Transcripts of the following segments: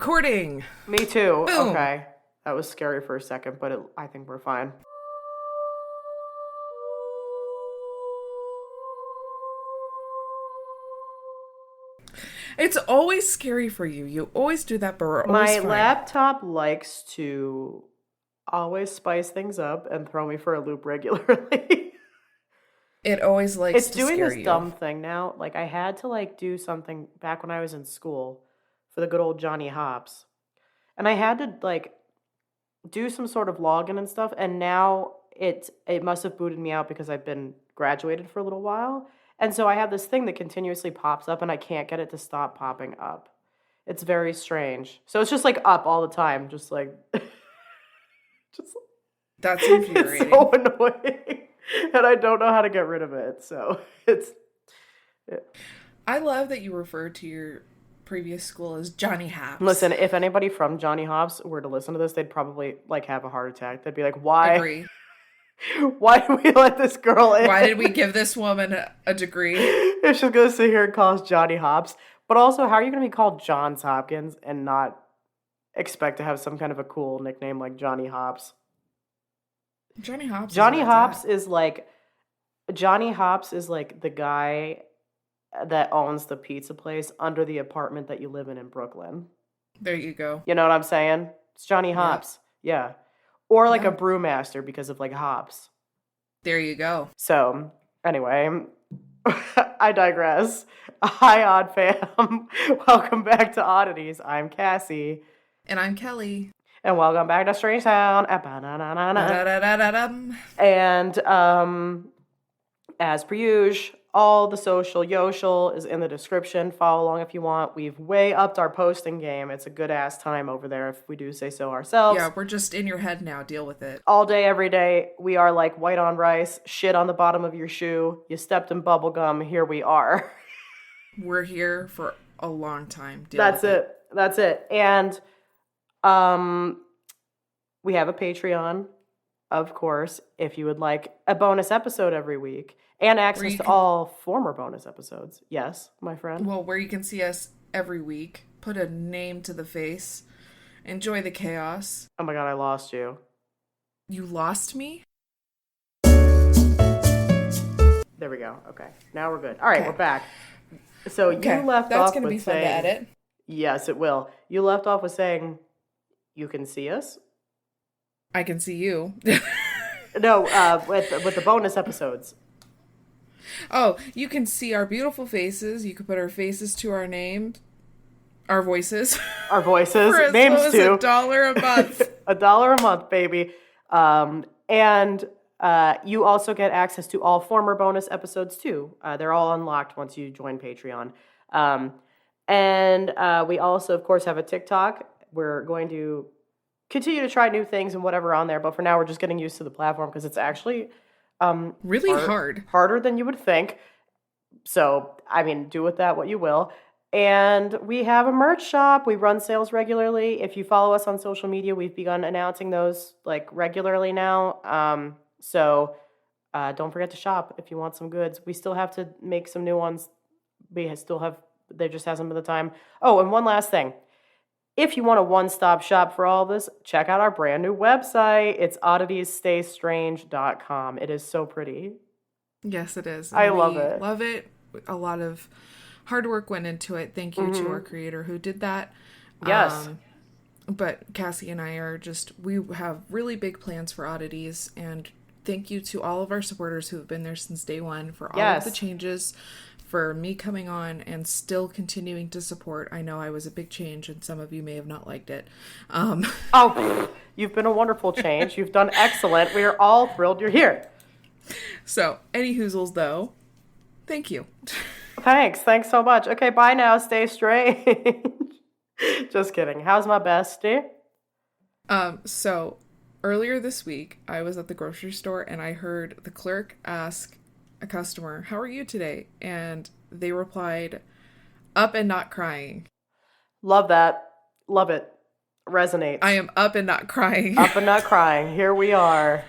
recording. Me too. Boom. Okay. That was scary for a second, but I think we're fine. It's always scary for you. You always do that, but we're always My fine. laptop likes to always spice things up and throw me for a loop regularly. It always likes It's to doing scare this you. dumb thing now. Like, I had to, do something back when I was in school for the good old Johnny Hops. And I had to, do some sort of login and stuff, and now it must have booted me out because I've been graduated for a little while. And so I have this thing that continuously pops up, and I can't get it to stop popping up. It's very strange. So it's just, up all the time, just, just That's infuriating. it's so annoying. And I don't know how to get rid of it. So I love that you referred to your previous school as Johnny Hops. Listen, if anybody from Johnny Hops were to listen to this, they'd probably have a heart attack. They'd be like, "Why? Agree. Why did we let this girl in? Why did we give this woman a degree? If she's gonna sit here and call us Johnny Hops, but also, how are you gonna be called Johns Hopkins and not expect to have some kind of a cool nickname like Johnny Hops? Johnny Hops. Johnny Hops is like the guy that owns the pizza place under the apartment that you live in Brooklyn. There you go. You know what I'm saying? It's Johnny Hops. Yeah. Or Yeah. a brewmaster because of hops. There you go. So, anyway, I digress. Hi, Odd Fam. Welcome back to Oddities. I'm Cassie. And I'm Kelly. And welcome back to Strange Town. Da-da-da-da-dum. And as per usual, all the social is in the description. Follow along if you want. We've way upped our posting game. It's a good ass time over there, if we do say so ourselves. Yeah, we're just in your head now. Deal with it. All day, every day, we are like white on rice, shit on the bottom of your shoe. You stepped in bubble gum. Here we are. We're here for a long time. That's it. And we have a Patreon, of course, if you would like a bonus episode every week and access to all former bonus episodes. Yes, my friend. Well, where you can see us every week, put a name to the face, enjoy the chaos. Oh my God, I lost you. You lost me? There we go. Okay, now we're good. All right, Okay. We're back. So you left That's off gonna with be fun saying, to edit. Yes, it will. You left off with saying, you can see us? I can see you. No, with the bonus episodes. Oh, you can see our beautiful faces. You can put our faces to our names, our voices. Our voices, for as names low as too. $1 a month. $1 a month, baby. And you also get access to all former bonus episodes too. They're all unlocked once you join Patreon. And we also, of course, have a TikTok. We're going to continue to try new things and whatever on there, but for now we're just getting used to the platform because it's actually Really hard. harder than you would think. So, I mean, do with that what you will. And we have a merch shop. We run sales regularly. If you follow us on social media, we've begun announcing those regularly now. So don't forget to shop if you want some goods. We still have to make some new ones. There just hasn't been the time. Oh, and one last thing. If you want a one-stop shop for all of this, check out our brand new website. It's odditiesstaystrange.com. It is so pretty. Yes, it is. I love it. Love it. A lot of hard work went into it. Thank you to our creator who did that. Yes. But Cassie and I we have really big plans for Oddities, and thank you to all of our supporters who have been there since day one for all of the changes, for me coming on and still continuing to support. I know I was a big change and some of you may have not liked it. Oh, you've been a wonderful change. You've done excellent. We are all thrilled you're here. So, any hoozles though, thank you. Thanks so much. Okay, bye now. Stay strange. Just kidding. How's my bestie? So earlier this week, I was at the grocery store and I heard the clerk ask a customer, "How are you today?" And they replied, "Up and not crying." Love that. Love it. Resonates. I am up and not crying. Up and not crying. Here we are.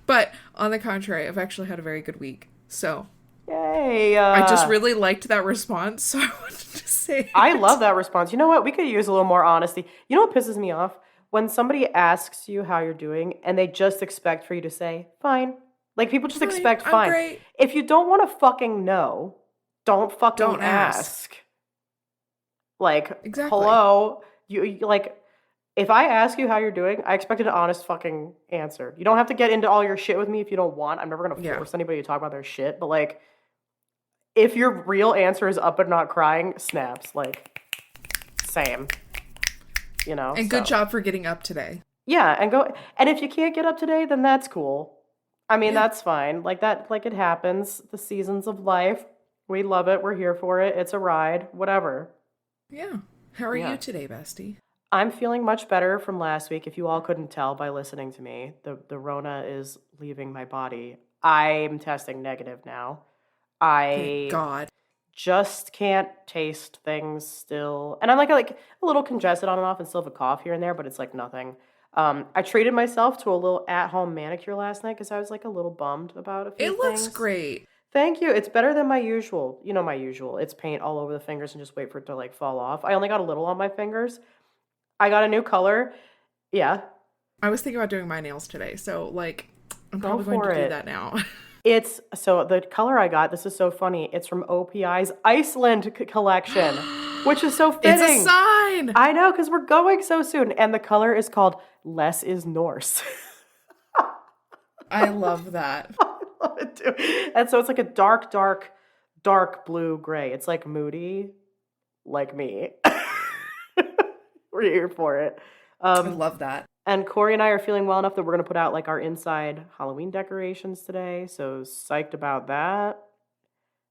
But on the contrary, I've actually had a very good week. So Yay. I just really liked that response, so I wanted to say it. I love that response. You know what? We could use a little more honesty. You know what pisses me off? When somebody asks you how you're doing and they just expect for you to say, fine. Like, people just expect I'm fine. great. If you don't want to fucking know, don't fucking ask. Like, exactly. Hello? You like, if I ask you how you're doing, I expect an honest fucking answer. You don't have to get into all your shit with me if you don't want. I'm never going to force anybody to talk about their shit. But, like, if your real answer is up and not crying, snaps. Like, same. You know? And good job for getting up today. Yeah, and if you can't get up today, then that's cool. I mean, that's fine. Like, it happens. The seasons of life. We love it. We're here for it. It's a ride. Whatever. Yeah. How are you today, bestie? I'm feeling much better from last week. If you all couldn't tell by listening to me, the Rona is leaving my body. I'm testing negative now. Thank God. Just can't taste things still. And I'm like a little congested on and off and still have a cough here and there, but it's like nothing. I treated myself to a little at-home manicure last night because I was like a little bummed about a few things. It looks great. Thank you. It's better than my usual. You know my usual. It's paint all over the fingers and just wait for it to like fall off. I only got a little on my fingers. I got a new color. Yeah. I was thinking about doing my nails today, so like I'm probably going to do that now. So the color I got, this is so funny. It's from OPI's Iceland collection, which is so fitting. It's a sign. I know, because we're going so soon. And the color is called Less is Norse. I love that. I love it too. And so it's like a dark, dark, dark blue gray. It's like moody, like me. We're here for it. I love that. And Corey and I are feeling well enough that we're going to put out like our inside Halloween decorations today. So psyched about that.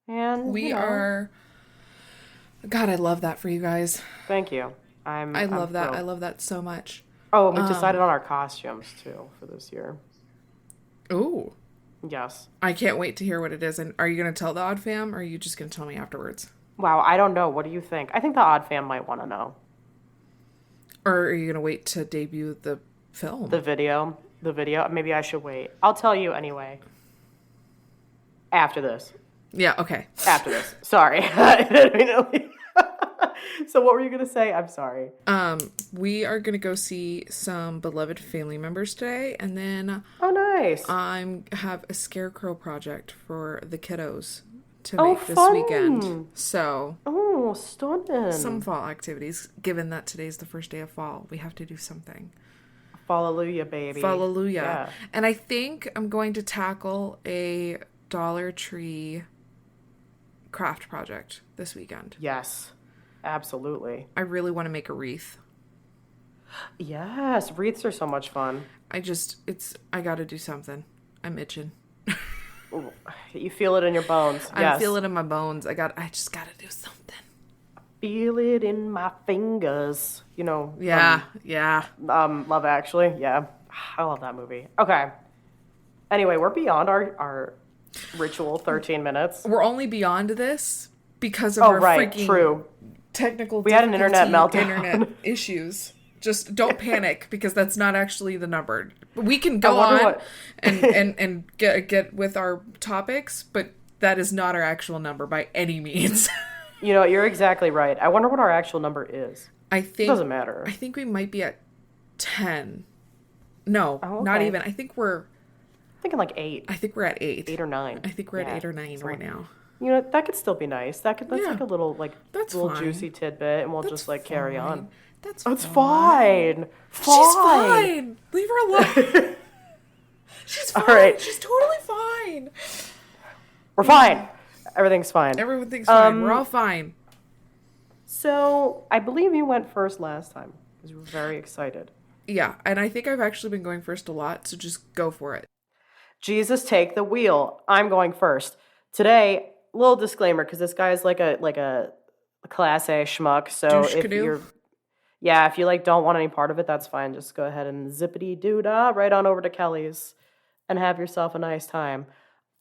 And we are. God, I love that for you guys. Thank you. I love that. I love that so much. Oh, and we decided on our costumes too for this year. Ooh. Yes. I can't wait to hear what it is. And are you going to tell the Odd Fam, or are you just going to tell me afterwards? Wow, I don't know. What do you think? I think the Odd Fam might want to know. Or are you going to wait to debut the film? The video. Maybe I should wait. I'll tell you anyway. After this. Yeah, okay. After this. Sorry. So what were you going to say? I'm sorry. We are going to go see some beloved family members today. And then... Oh, nice. I have a scarecrow project for the kiddos to make this weekend. So... Oh, stunning. Some fall activities, given that today's the first day of fall. We have to do something. Hallelujah, baby. Hallelujah. Yeah. And I think I'm going to tackle a Dollar Tree craft project this weekend. Yes, absolutely. I really want to make a wreath. Yes, wreaths are so much fun. I got to do something. I'm itching. You feel it in your bones. I feel it in my bones. I just got to do something. Feel it in my fingers. You know. Yeah. Love Actually. Yeah. I love that movie. Okay. Anyway, we're beyond our ritual 13 minutes. We're only beyond this because of our freaking technical We had an internet meltdown. Internet issues. Just don't panic because that's not actually the number. We can go on and get with our topics, but that is not our actual number by any means. You know, you're exactly right. I wonder what our actual number is. It doesn't matter. I think we might be at 10. No, not even. I think we're... I'm thinking like 8. I think we're at 8. 8 or 9. I think we're at 8 or 9 right now. You know, that could still be nice. That's like a little juicy tidbit, and we'll just like carry on. That's fine. She's fine. Leave her alone. She's fine. All right. She's totally fine. We're fine. Everything's fine. Everything's fine. We're all fine. So, I believe you went first last time because we were very excited. Yeah, and I think I've actually been going first a lot, so just go for it. Jesus, take the wheel. I'm going first. Today, little disclaimer, because this guy is like a class A schmuck, so if you like don't want any part of it, that's fine. Just go ahead and zippity-doo-dah right on over to Kelly's and have yourself a nice time.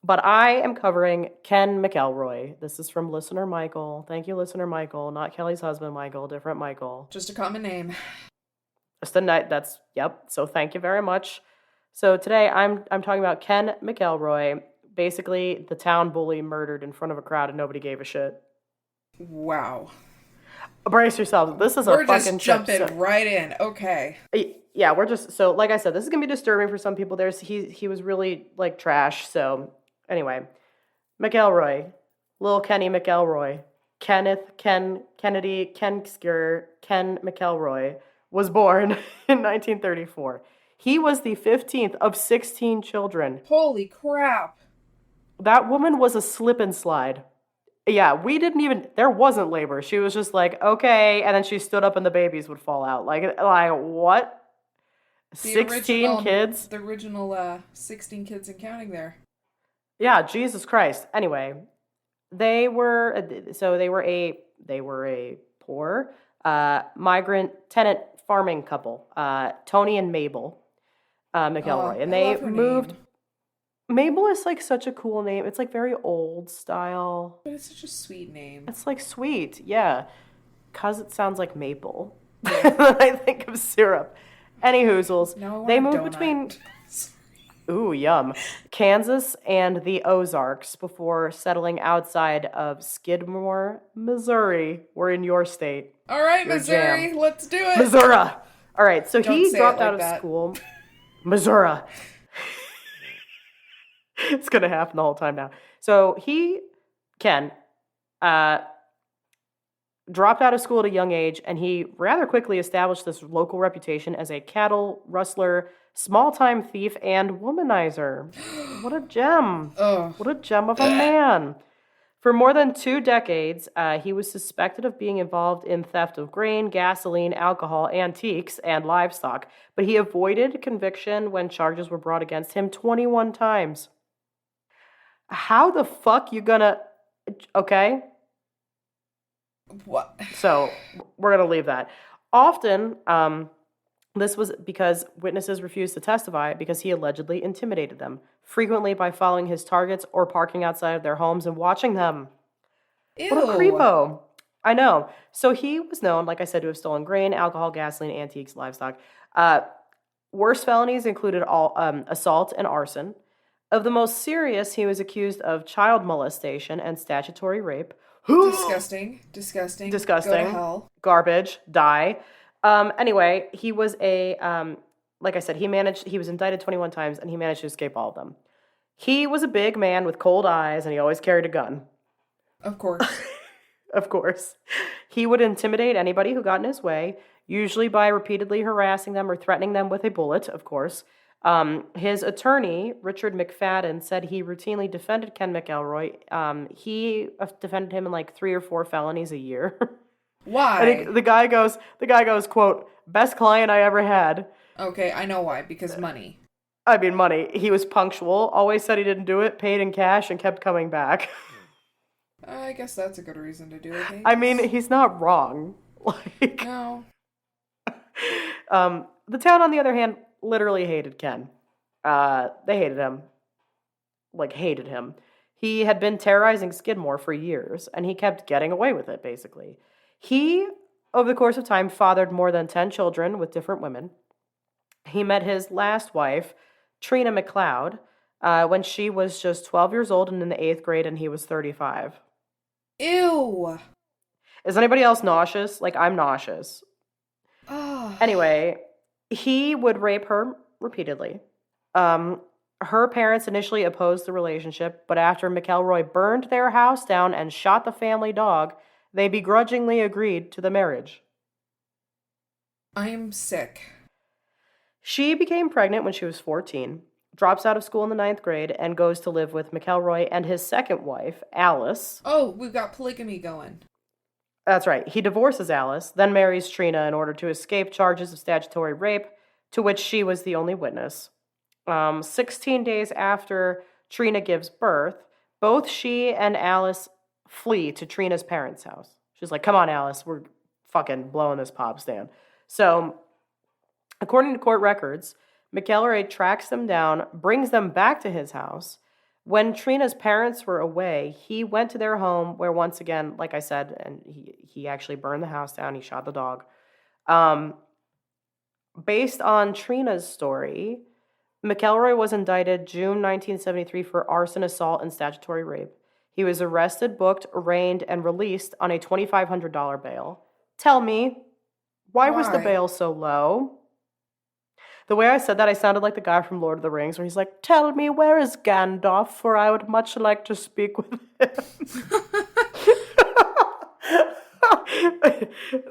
But I am covering Ken McElroy. This is from listener Michael. Thank you, listener Michael. Not Kelly's husband, Michael. Different Michael. Just a common name. Just a night. Yep. So thank you very much. So today I'm talking about Ken McElroy, basically the town bully murdered in front of a crowd and nobody gave a shit. Wow. Brace yourselves. This is We're a fucking just jumping right in. Okay. Yeah, we're just so like I said, this is gonna be disturbing for some people. He was really like trash. So anyway, McElroy, little Kenny McElroy, Kennedy Kensker Ken McElroy was born in 1934. He was the 15th of 16 children. Holy crap! That woman was a slip and slide. Yeah, there wasn't labor. She was just like, okay, and then she stood up and the babies would fall out. Like what? 16 kids? The original 16 kids and counting there. Yeah, Jesus Christ. Anyway, they were a poor migrant tenant farming couple, Tony and Mabel McElroy. And they moved. Name. Mabel is like such a cool name. It's like very old style. But it's such a sweet name. It's like sweet, yeah. Because it sounds like maple. Yeah. I think of syrup. Any hoozles. No, they moved between ooh, yum. Kansas and the Ozarks before settling outside of Skidmore, Missouri. We're in your state. All right, Missouri, let's do it. Missouri. All right, so he dropped out of school. Missouri. It's going to happen the whole time now. So Ken, dropped out of school at a young age, and he rather quickly established this local reputation as a cattle rustler, small-time thief, and womanizer. What a gem. What a gem of a man. For more than 2 decades, he was suspected of being involved in theft of grain, gasoline, alcohol, antiques, and livestock, but he avoided conviction when charges were brought against him 21 times. How the fuck you gonna... Okay? What? So, we're gonna leave that. Often, this was because witnesses refused to testify because he allegedly intimidated them, frequently by following his targets or parking outside of their homes and watching them. Ew. What a creepo. I know. So he was known, like I said, to have stolen grain, alcohol, gasoline, antiques, livestock. Worst felonies included assault and arson. Of the most serious, he was accused of child molestation and statutory rape. Disgusting. Go to hell. Garbage. Die. Anyway, he was like I said, he was indicted 21 times and he managed to escape all of them. He was a big man with cold eyes and he always carried a gun. Of course. Of course. He would intimidate anybody who got in his way, usually by repeatedly harassing them or threatening them with a bullet, of course. His attorney, Richard McFadden, said he routinely defended Ken McElroy. He defended him in like 3 or 4 felonies a year. Why? And the guy goes, quote, best client I ever had. Okay, I know why. Because money. I mean, money. He was punctual, always said he didn't do it, paid in cash, and kept coming back. I guess that's a good reason to do it. I mean, he's not wrong. No. The town, on the other hand, literally hated Ken. They hated him. Hated him. He had been terrorizing Skidmore for years, and he kept getting away with it, basically. He, over the course of time, fathered more than 10 children with different women. He met his last wife, Trina McLeod, when she was just 12 years old and in the 8th grade, and he was 35. Ew! Is anybody else nauseous? I'm nauseous. Oh. Anyway, he would rape her repeatedly. Her parents initially opposed the relationship, but after McElroy burned their house down and shot the family dog, they begrudgingly agreed to the marriage. I'm sick. She became pregnant when she was 14, drops out of school in the 9th grade, and goes to live with McElroy and his second wife, Alice. Oh, we've got polygamy going. That's right. He divorces Alice, then marries Trina in order to escape charges of statutory rape, to which she was the only witness. 16 days after Trina gives birth, both she and Alice flee to Trina's parents' house. She's like, come on, Alice, we're fucking blowing this pop stand. So, according to court records, McElroy tracks them down, brings them back to his house. When Trina's parents were away, he went to their home where, once again, like I said, and he actually burned the house down, he shot the dog. Based on Trina's story, McElroy was indicted June 1973 for arson, assault, and statutory rape. He was arrested, booked, arraigned, and released on a $2,500 bail. Tell me, why was the bail so low? The way I said that, I sounded like the guy from Lord of the Rings, where he's like, "Tell me, where is Gandalf? For I would much like to speak with him."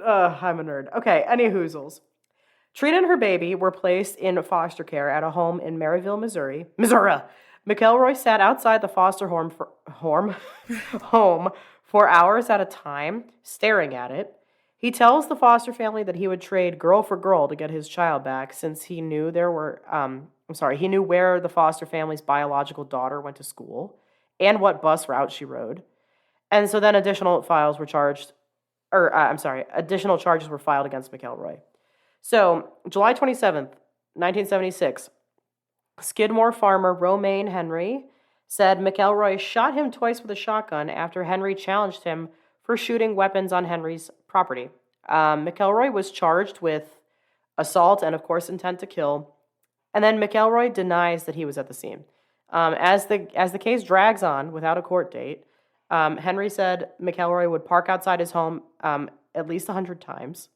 I'm a nerd. Okay, any hoozles. Trina and her baby were placed in foster care at a home in Maryville, Missouri. McElroy sat outside the foster home for hours at a time, staring at it. He tells the foster family that he would trade girl for girl to get his child back, since he knew he knew where the foster family's biological daughter went to school and what bus route she rode. And so then additional charges were filed against McElroy. So, July 27th, 1976, Skidmore farmer Romaine Henry said McElroy shot him twice with a shotgun after Henry challenged him for shooting weapons on Henry's property. McElroy was charged with assault and, of course, intent to kill. And then McElroy denies that he was at the scene. As the case drags on without a court date, Henry said McElroy would park outside his home at least 100 times.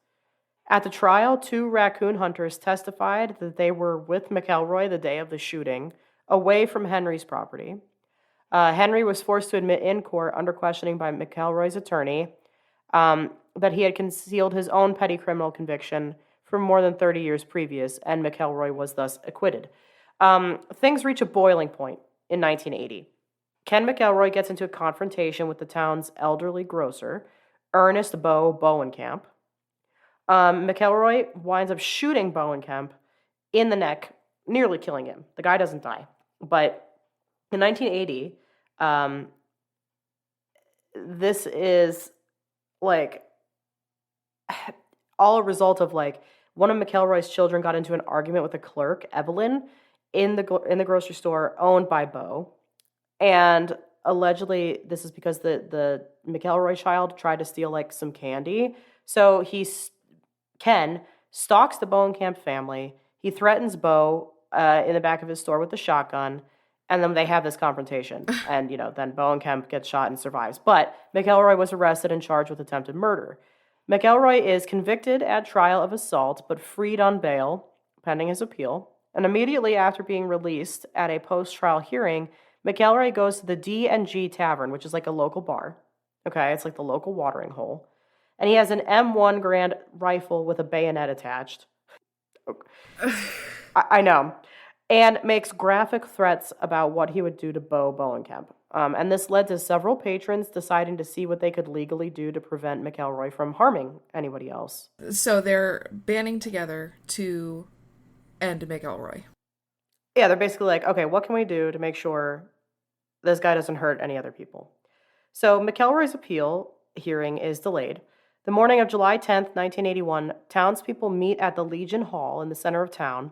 At the trial, 2 raccoon hunters testified that they were with McElroy the day of the shooting, away from Henry's property. Henry was forced to admit in court, under questioning by McElroy's attorney, that he had concealed his own petty criminal conviction for more than 30 years previous, and McElroy was thus acquitted. Things reach a boiling point in 1980. Ken McElroy gets into a confrontation with the town's elderly grocer, Ernest Bowenkamp. McElroy winds up shooting Bowenkamp in the neck, nearly killing him. The guy doesn't die. But in 1980, this is like all a result of like one of McElroy's children got into an argument with a clerk, Evelyn, in the grocery store owned by Bo. And allegedly, this is because the McElroy child tried to steal like some candy. So Ken stalks the Bowenkamp family. He threatens Bo in the back of his store with a shotgun, and then they have this confrontation. And, then Bowenkamp gets shot and survives. But McElroy was arrested and charged with attempted murder. McElroy is convicted at trial of assault, but freed on bail, pending his appeal. And immediately after being released at a post-trial hearing, McElroy goes to the D&G Tavern, which is like a local bar. Okay, it's like the local watering hole. And he has an M1 Garand rifle with a bayonet attached. I know. And makes graphic threats about what he would do to Bo Bowenkamp. And this led to several patrons deciding to see what they could legally do to prevent McElroy from harming anybody else. So they're banding together to end McElroy. Yeah, they're basically like, okay, what can we do to make sure this guy doesn't hurt any other people? So McElroy's appeal hearing is delayed. The morning of July 10th, 1981, townspeople meet at the Legion Hall in the center of town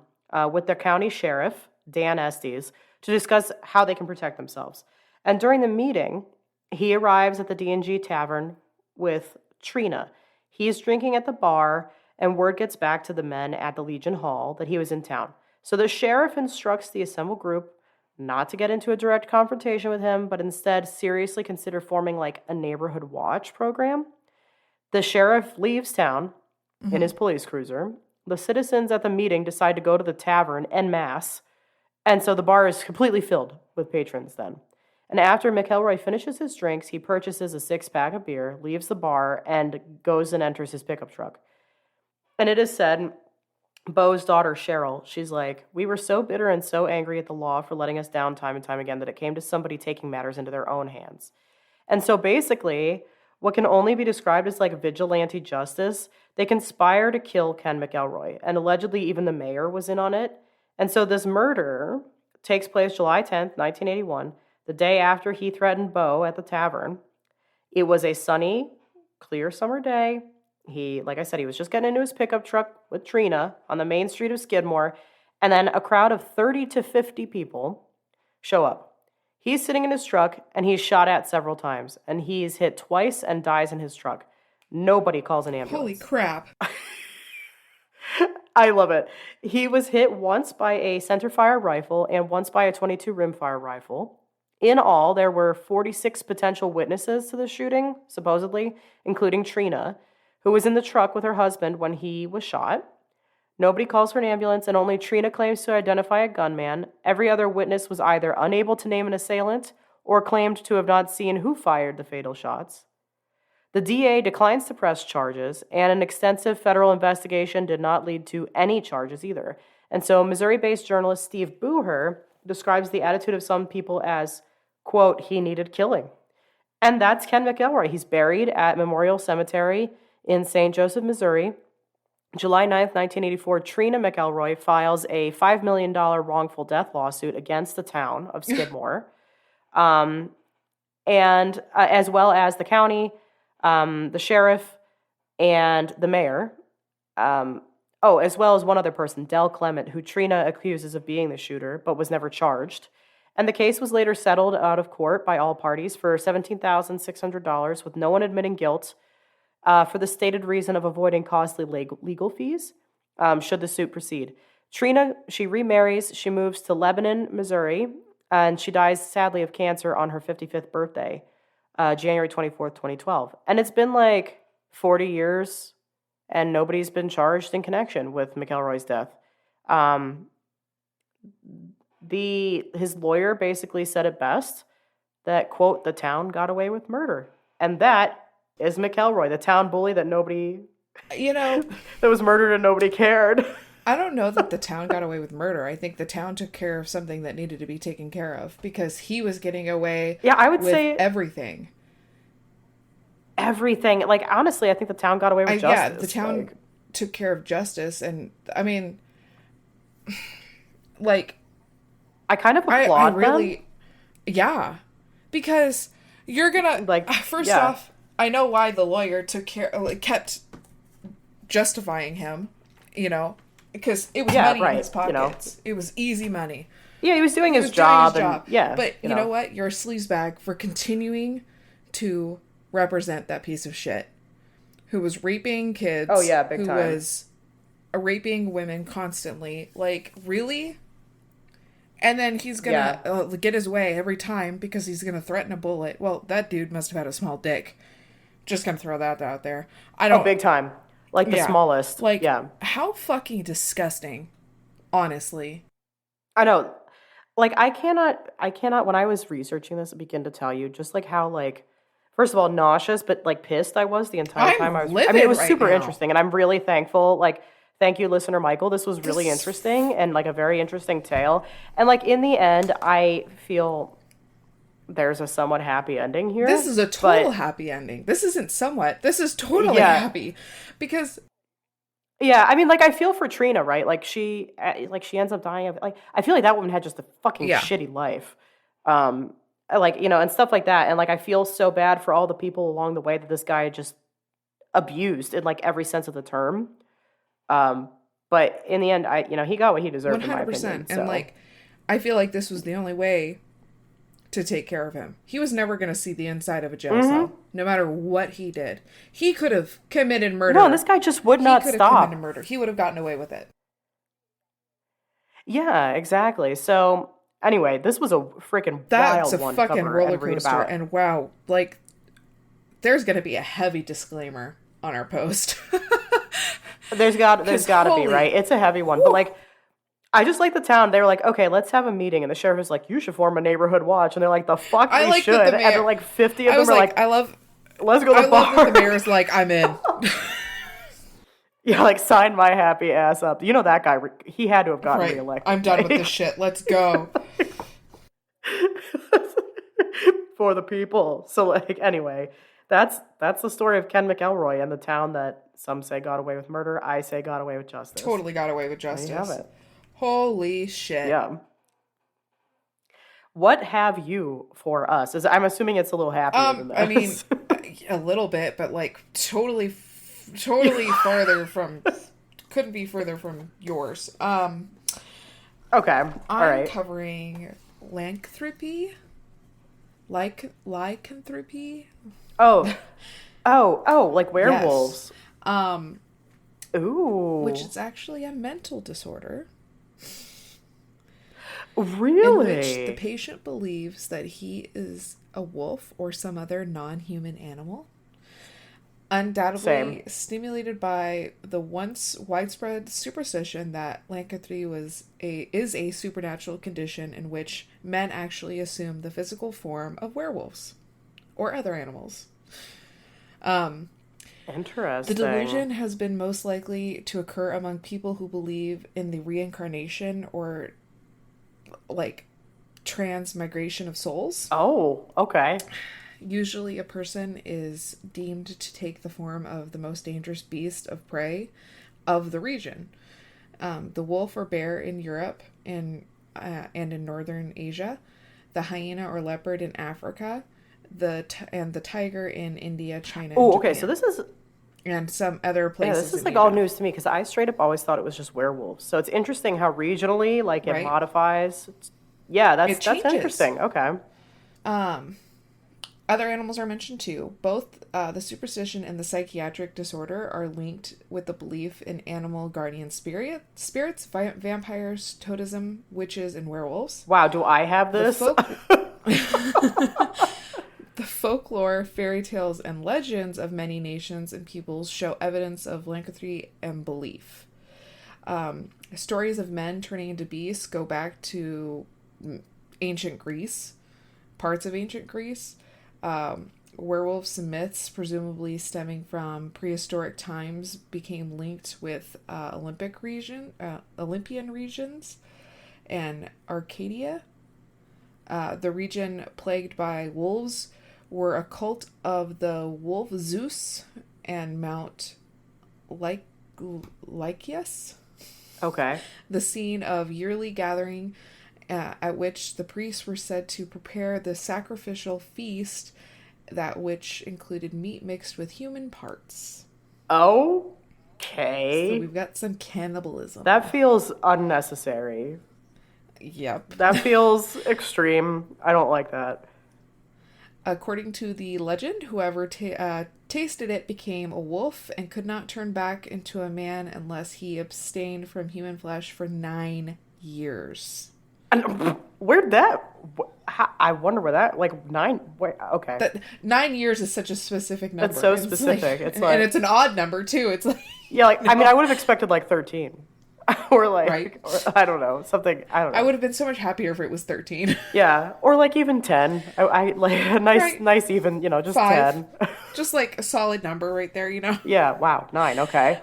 with their county sheriff, Dan Estes, to discuss how they can protect themselves. And during the meeting, he arrives at the D&G Tavern with Trina. He is drinking at the bar, and word gets back to the men at the Legion Hall that he was in town. So the sheriff instructs the assembled group not to get into a direct confrontation with him, but instead seriously consider forming like a neighborhood watch program. The sheriff leaves town in his police cruiser. The citizens at the meeting decide to go to the tavern en masse, and so the bar is completely filled with patrons then. And after McElroy finishes his drinks, he purchases a 6-pack of beer, leaves the bar, and goes and enters his pickup truck. And it is said, Bo's daughter, Cheryl, she's like, "We were so bitter and so angry at the law for letting us down time and time again that it came to somebody taking matters into their own hands." And so basically, what can only be described as like vigilante justice, they conspire to kill Ken McElroy, and allegedly even the mayor was in on it. And so this murder takes place July 10th, 1981, the day after he threatened Bo at the tavern. It was a sunny, clear summer day. Like I said, he was just getting into his pickup truck with Trina on the main street of Skidmore, and then a crowd of 30 to 50 people show up. He's sitting in his truck, and he's shot at several times, and he's hit twice and dies in his truck. Nobody calls an ambulance. Holy crap. I love it. He was hit once by a centerfire rifle and once by a 22 rimfire rifle. In all, there were 46 potential witnesses to the shooting, supposedly, including Trina, who was in the truck with her husband when he was shot. Nobody calls for an ambulance, and only Trina claims to identify a gunman. Every other witness was either unable to name an assailant or claimed to have not seen who fired the fatal shots. The DA declines to press charges, and an extensive federal investigation did not lead to any charges either. And so Missouri-based journalist Steve Booher describes the attitude of some people as, quote, he needed killing. And that's Ken McElroy. He's buried at Memorial Cemetery in St. Joseph, Missouri. July 9th, 1984, Trina McElroy files a $5 million wrongful death lawsuit against the town of Skidmore, and as well as the county, the sheriff, and the mayor. As well as one other person, Del Clement, who Trina accuses of being the shooter, but was never charged. And the case was later settled out of court by all parties for $17,600, with no one admitting guilt, for the stated reason of avoiding costly legal fees, should the suit proceed. Trina, she remarries, she moves to Lebanon, Missouri, and she dies sadly of cancer on her 55th birthday, January 24th, 2012. And it's been like 40 years, and nobody's been charged in connection with McElroy's death. His lawyer basically said it best, that, quote, the town got away with murder. And that is McElroy, the town bully that nobody, that was murdered and nobody cared. I don't know that the town got away with murder. I think the town took care of something that needed to be taken care of because he was getting away I would with say everything. Everything. Like, honestly, I think the town got away with justice. Yeah, the town took care of justice. And, I mean, like... I kind of applaud them. Yeah. Because you're gonna... First off, I know why the lawyer kept justifying him, because it was money in his pockets. It was easy money. Yeah, he was doing his job. But you know what? You're a sleazebag for continuing to represent that piece of shit who was raping kids. Oh, yeah, big time. Who was raping women constantly. Like, really? And then he's gonna get his way every time because he's gonna threaten a bullet. Well, that dude must have had a small dick. Just gonna throw that out there. Big time. Like the smallest. Like, how fucking disgusting. Honestly. I know. Like, I cannot, when I was researching this, begin to tell you just like how, like, first of all, nauseous, but like pissed I was the entire time I was. I mean, it was super interesting, and I'm really thankful. Like, thank you, listener Michael. This was really interesting and like a very interesting tale. And like in the end, I feel there's a somewhat happy ending here. This is a total happy ending. This isn't somewhat. This is totally happy because. Yeah, I mean, like, I feel for Trina, right? Like, she ends up dying of, like, I feel like that woman had just a fucking shitty life. And stuff like that. And, like, I feel so bad for all the people along the way that this guy just abused in, like, every sense of the term. But in the end, he got what he deserved, 100%. In my opinion. And, like, I feel like this was the only way to take care of him. He was never going to see the inside of a jail cell, no matter what he did. He could have committed murder. No, this guy just would not stop. He could have committed murder. He would have gotten away with it. Yeah, exactly. So, anyway, this was a freaking wild one. That's a fucking roller coaster. And wow, like, there's going to be a heavy disclaimer on our post. there's got to be, right? It's a heavy one. But, like, I just like the town. They were like, okay, let's have a meeting. And the sheriff was like, you should form a neighborhood watch. And they're like, the fuck we should. And then like 50 of them are like, let's go to the bar. I love that the mayor's like, I'm in. Yeah, like, sign my happy ass up. You know that guy, he had to have gotten reelected. I'm done with this shit. Let's go. For the people. So, like, anyway, that's the story of Ken McElroy and the town that some say got away with murder. I say got away with justice. Totally got away with justice. There you have it. Holy shit. Yeah. What have you for us? I'm assuming it's a little happier than this. I mean, a little bit, but like totally farther from, couldn't be further from yours. Okay. All right. I'm covering lycanthropy. Lycanthropy? Oh, like werewolves. Yes. Ooh. Which is actually a mental disorder. Really? In which the patient believes that he is a wolf or some other non-human animal. Undoubtedly stimulated by the once widespread superstition that lycanthropy is a supernatural condition in which men actually assume the physical form of werewolves or other animals. Interesting. The delusion has been most likely to occur among people who believe in the reincarnation or like transmigration of souls. Oh, okay. Usually a person is deemed to take the form of the most dangerous beast of prey of the region. The wolf or bear in Europe and in northern Asia, the hyena or leopard in Africa, and the tiger in India, China, and Japan. So this is... And some other places. Yeah, this is like all news to me because I straight up always thought it was just werewolves. So it's interesting how regionally, like, it modifies. Yeah, that's interesting. Okay. Other animals are mentioned too. Both the superstition and the psychiatric disorder are linked with the belief in animal guardian spirits, vampires, totemism, witches, and werewolves. Wow, do I have this? The folklore, fairy tales, and legends of many nations and peoples show evidence of lycanthropy and belief. Stories of men turning into beasts go back to ancient Greece, parts of ancient Greece. Werewolves and myths, presumably stemming from prehistoric times, became linked with Olympian regions and Arcadia. The region plagued by wolves were a cult of the wolf Zeus and Mount Lycaeus. Okay. The scene of yearly gathering at which the priests were said to prepare the sacrificial feast, that which included meat mixed with human parts. Okay. So we've got some cannibalism. That feels unnecessary. Yep. That feels extreme. I don't like that. According to the legend, whoever tasted it became a wolf and could not turn back into a man unless he abstained from human flesh for 9 years. And where'd that... I wonder where that... Like, 9... Okay. 9 years is such a specific number. That's so specific. It's like... And it's an odd number, too. It's like... Yeah, like, I mean, I would have expected, like, 13. Or, like... Right. Or, I don't know. Something... I don't know. I would have been so much happier if it was 13. Yeah. Or, like, even 10. I like, a nice even, just 5. 10. Just, like, a solid number right there, Yeah, wow. 9, okay.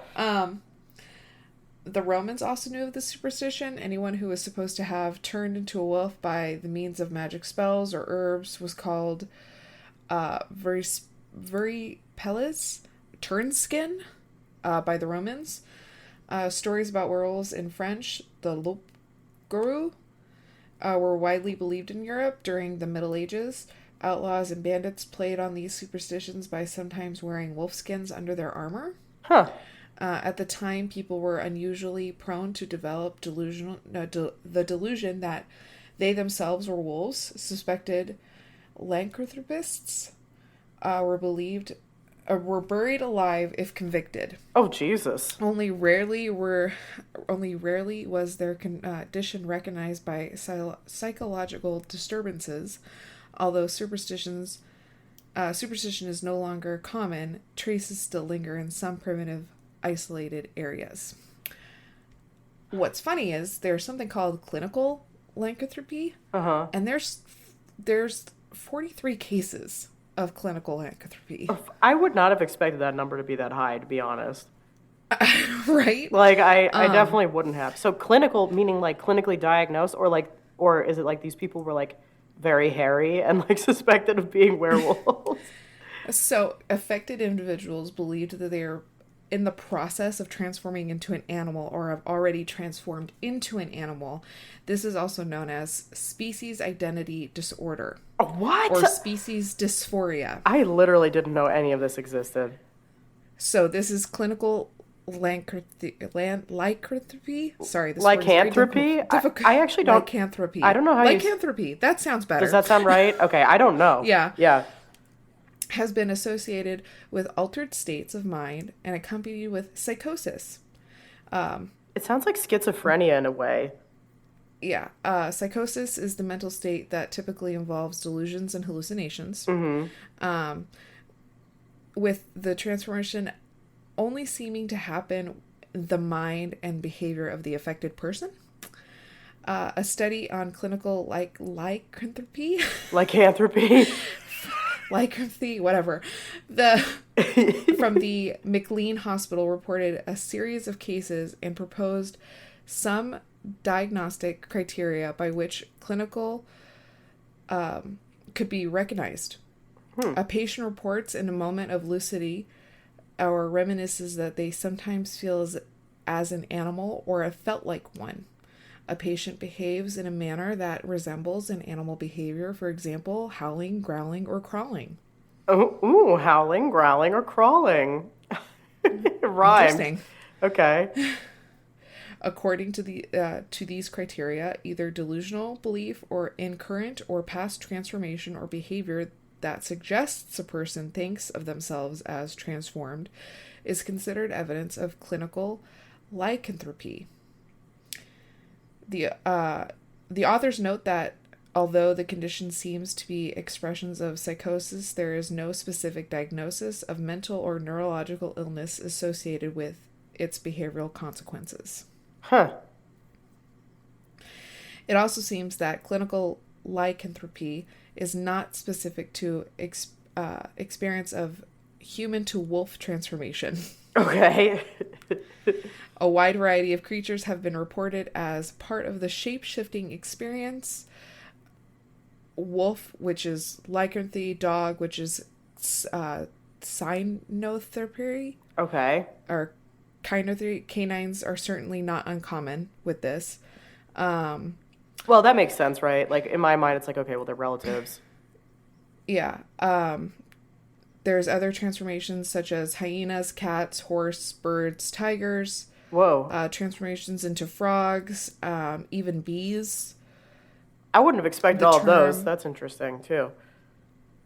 The Romans also knew of this superstition. Anyone who was supposed to have turned into a wolf by the means of magic spells or herbs was called veripelles, turnskin, by the Romans. Stories about werewolves in French, the loup-garou, were widely believed in Europe during the Middle Ages. Outlaws and bandits played on these superstitions by sometimes wearing wolf skins under their armor. Huh. At the time, people were unusually prone to develop the delusion that they themselves were wolves. Suspected lycanthropists were buried alive if convicted. Oh, Jesus! Only rarely was their condition recognized by psychological disturbances. Although superstition is no longer common, traces still linger in some primitive, isolated areas. What's funny is there's something called clinical lycanthropy, and there's 43 cases of clinical lycanthropy. I would not have expected that number to be that high, to be honest. Right? Like, I definitely wouldn't have. So clinical meaning like clinically diagnosed, or is it like these people were like very hairy and like suspected of being werewolves? So affected individuals believed that they are in the process of transforming into an animal or have already transformed into an animal. This is also known as species identity disorder. What? Or species dysphoria. I literally didn't know any of this existed. So this is clinical lycanthropy. Sorry, this lycanthropy? I actually don't... Lycanthropy. I don't know how lycanthropy. That sounds better. Does that sound right? Okay, I don't know. Yeah. Yeah. has been associated with altered states of mind and accompanied with psychosis. It sounds like schizophrenia in a way. Yeah. Psychosis is the mental state that typically involves delusions and hallucinations. With the transformation only seeming to happen the mind and behavior of the affected person. A study on clinical lycanthropy. Lycanthropy. Lycanthropy, whatever. From the McLean Hospital reported a series of cases and proposed some diagnostic criteria by which clinical could be recognized. A patient reports in a moment of lucidity or reminisces that they sometimes feel as an animal or have felt like one. A patient behaves in a manner that resembles an animal behavior, for example, howling, growling, or crawling. Ooh, howling, growling, or crawling. Rhymed. Interesting. Okay. According to these criteria, either delusional belief or in current or past transformation or behavior that suggests a person thinks of themselves as transformed is considered evidence of clinical lycanthropy. The authors note that although the condition seems to be expressions of psychosis, there is no specific diagnosis of mental or neurological illness associated with its behavioral consequences. Huh. It also seems that clinical lycanthropy is not specific to experience of human to wolf transformation. Okay. A wide variety of creatures have been reported as part of the shape-shifting experience. Wolf, which is lycanthropy, dog, which is cynotherapy. Okay. Or kinotherapy. Canines are certainly not uncommon with this. Well, that makes sense, right? Like, in my mind, it's like, okay, well, they're relatives. Yeah. There's other transformations such as hyenas, cats, horse, birds, tigers. Whoa. Transformations into frogs, even bees. I wouldn't have expected all of those. That's interesting, too.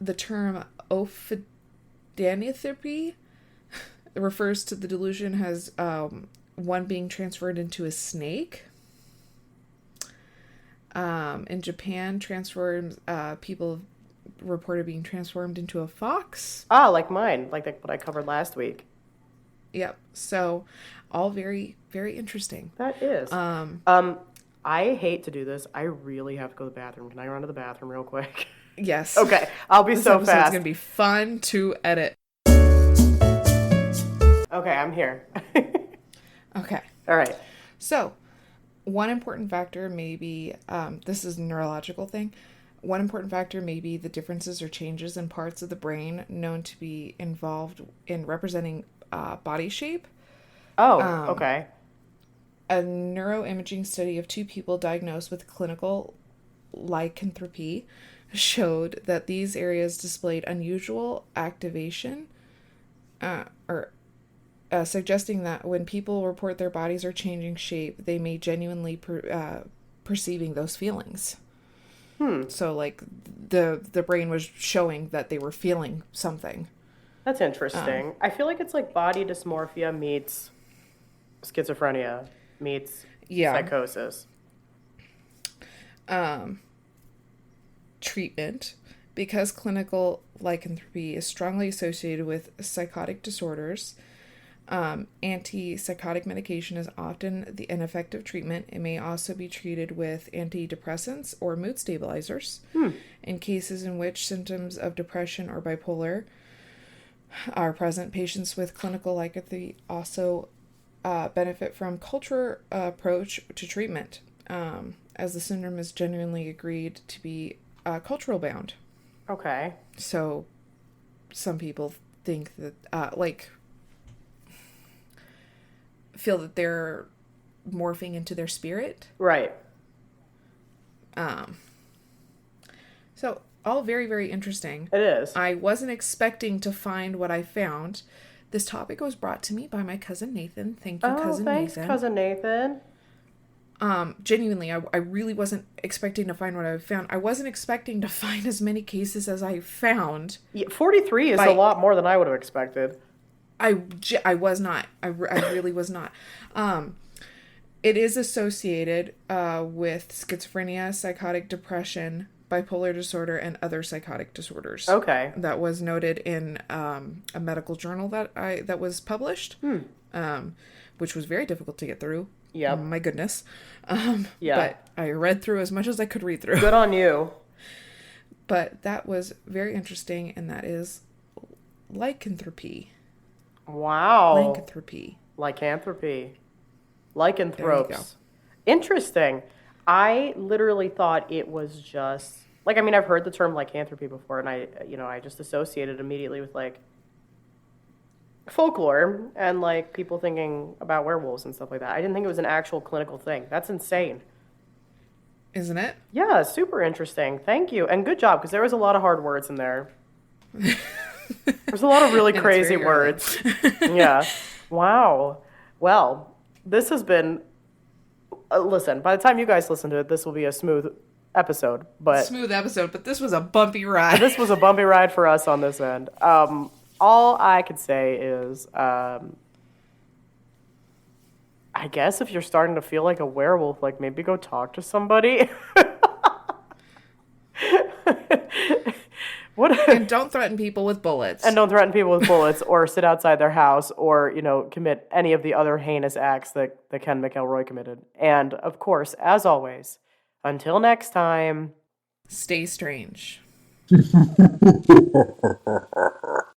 The term ophidianthropy refers to the delusion as one being transferred into a snake. In Japan, people reported being transformed into a fox. Ah, like mine, like what I covered last week. Yep. So, all very, very interesting. That is. I hate to do this. I really have to go to the bathroom. Can I run to the bathroom real quick? Yes. Okay. I'll be so fast. This episode's gonna be fun to edit. Okay, I'm here. Okay. All right. So, one important factor may be, this is a neurological thing. One important factor may be the differences or changes in parts of the brain known to be involved in representing body shape. Oh, okay. A neuroimaging study of 2 people diagnosed with clinical lycanthropy showed that these areas displayed unusual activation, suggesting that when people report their bodies are changing shape, they may genuinely perceiving those feelings. So, like, the brain was showing that they were feeling something. That's interesting. I feel like it's like body dysmorphia meets schizophrenia meets psychosis. Treatment. Because clinical lycanthropy is strongly associated with psychotic disorders, antipsychotic medication is often the ineffective treatment. It may also be treated with antidepressants or mood stabilizers. In cases in which symptoms of depression or bipolar are present, patients with clinical lycanthropy also benefit from cultural approach to treatment, as the syndrome is genuinely agreed to be cultural bound. Okay. So some people think that, feel that they're morphing into their spirit. Right. So all very, very interesting. It is. I wasn't expecting to find what I found. This topic was brought to me by my cousin Nathan. Thank you, cousin thanks, Nathan. Cousin Nathan. Genuinely, I really wasn't expecting to find what I found. I wasn't expecting to find as many cases as I found. Yeah, 43 is a lot more than I would have expected. I was not. I really was not. It is associated with schizophrenia, psychotic depression, bipolar disorder, and other psychotic disorders. Okay. That was noted in a medical journal that was published, which was very difficult to get through. Yeah. My goodness. But I read through as much as I could read through. Good on you. But that was very interesting, and that is lycanthropy. Wow. Lycanthropy. Lycanthropes. Interesting. I literally thought it was just like, I mean, I've heard the term lycanthropy before, and I just associated immediately with like folklore and like people thinking about werewolves and stuff like that. I didn't think it was an actual clinical thing. That's insane. Isn't it? Yeah, super interesting. Thank you. And good job, because there was a lot of hard words in there. There's a lot of really crazy words. Yeah. Wow. Well, this has been, listen, by the time you guys listen to it, this will be a smooth episode. But this was a bumpy ride. This was a bumpy ride for us on this end. All I could say is, I guess if you're starting to feel like a werewolf, like maybe go talk to somebody. And don't threaten people with bullets. Or sit outside their house or, commit any of the other heinous acts that Ken McElroy committed. And, of course, as always, until next time, stay strange.